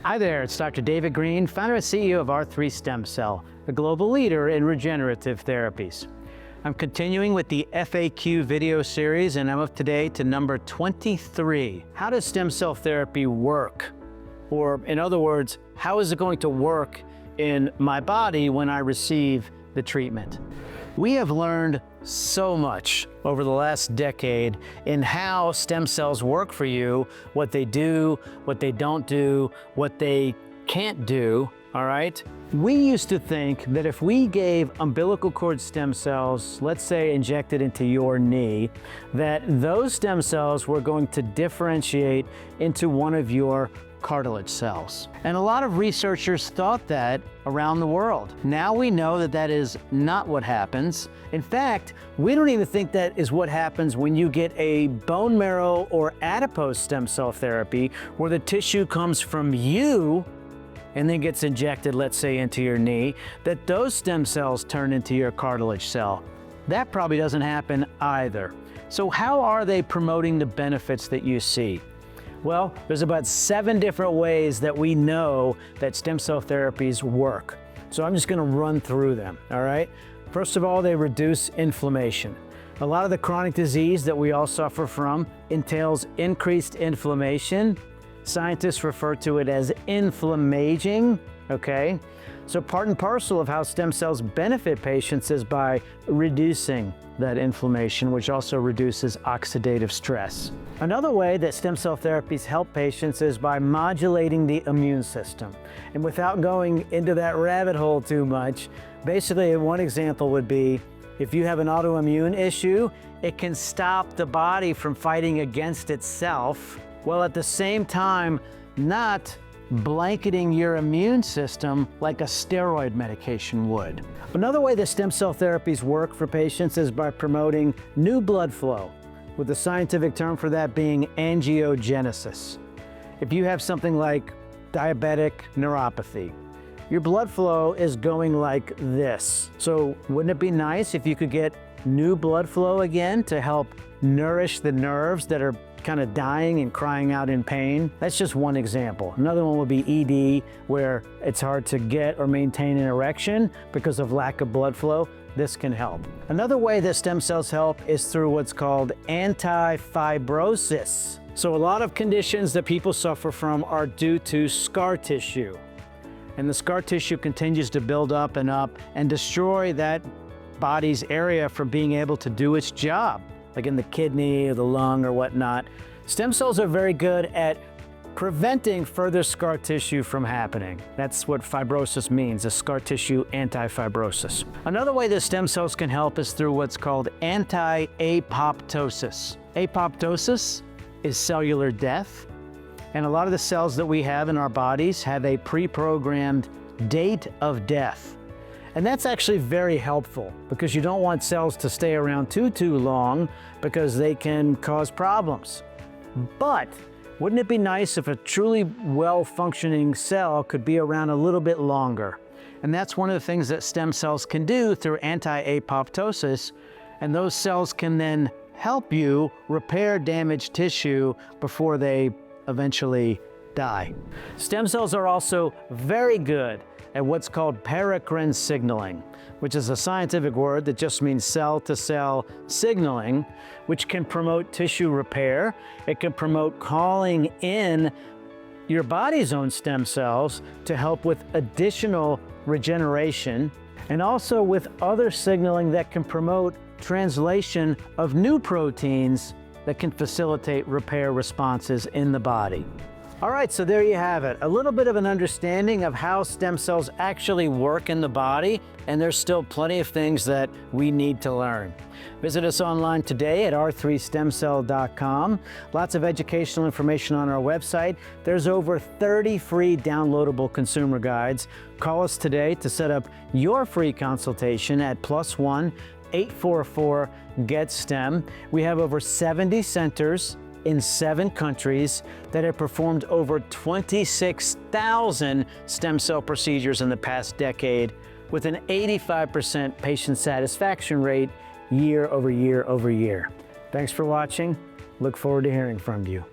Hi there, it's Dr. David Greene, founder and CEO of R3 Stem Cell, a global leader in regenerative therapies. I'm continuing with the FAQ video series, and I'm up today to number 23. How does stem cell therapy work? Or in other words, how is it going to work in my body when I receive the treatment? We have learned so much over the last decade in how stem cells work for you, what they do, what they don't do, what they can't do, all right? We used to think that if we gave umbilical cord stem cells, let's say injected into your knee, that those stem cells were going to differentiate into one of your cartilage cells. And a lot of researchers thought that around the world. Now we know that that is not what happens. In fact, we don't even think that is what happens when you get a bone marrow or adipose stem cell therapy, where the tissue comes from you and then gets injected, let's say, into your knee, that those stem cells turn into your cartilage cell. That probably doesn't happen either. So how are they promoting the benefits that you see? Well, there's about 7 different ways that we know that stem cell therapies work. So I'm just going to run through them, all right? First of all, they reduce inflammation. A lot of the chronic disease that we all suffer from entails increased inflammation. Scientists refer to it as inflammaging, okay? So part and parcel of how stem cells benefit patients is by reducing that inflammation, which also reduces oxidative stress. Another way that stem cell therapies help patients is by modulating the immune system. And without going into that rabbit hole too much, basically one example would be if you have an autoimmune issue, it can stop the body from fighting against itself, while at the same time not blanketing your immune system like a steroid medication would. Another way that stem cell therapies work for patients is by promoting new blood flow, with the scientific term for that being angiogenesis. If you have something like diabetic neuropathy, your blood flow is going like this. So wouldn't it be nice if you could get new blood flow again to help nourish the nerves that are kind of dying and crying out in pain? That's just one example. Another one would be ED, where it's hard to get or maintain an erection because of lack of blood flow. This can help. Another way that stem cells help is through what's called anti-fibrosis. So a lot of conditions that people suffer from are due to scar tissue. And the scar tissue continues to build up and destroy that body's area from being able to do its job, like in the kidney or the lung or whatnot. Stem cells are very good at preventing further scar tissue from happening. That's what fibrosis means, a scar tissue anti-fibrosis. Another way that stem cells can help is through what's called anti-apoptosis. Apoptosis is cellular death, and a lot of the cells that we have in our bodies have a pre-programmed date of death. And that's actually very helpful because you don't want cells to stay around too long because they can cause problems. But wouldn't it be nice if a truly well-functioning cell could be around a little bit longer? And that's one of the things that stem cells can do through anti-apoptosis, and those cells can then help you repair damaged tissue before they eventually die. Stem cells are also very good at what's called paracrine signaling, which is a scientific word that just means cell-to-cell signaling, which can promote tissue repair. It can promote calling in your body's own stem cells to help with additional regeneration, and also with other signaling that can promote translation of new proteins that can facilitate repair responses in the body. All right, so there you have it. A little bit of an understanding of how stem cells actually work in the body, and there's still plenty of things that we need to learn. Visit us online today at r3stemcell.com. Lots of educational information on our website. There's over 30 free downloadable consumer guides. Call us today to set up your free consultation at +1 844 GET STEM. We have over 70 centers in 7 countries that have performed over 26,000 stem cell procedures in the past decade, with an 85% patient satisfaction rate year over year over year. Thanks for watching. Look forward to hearing from you.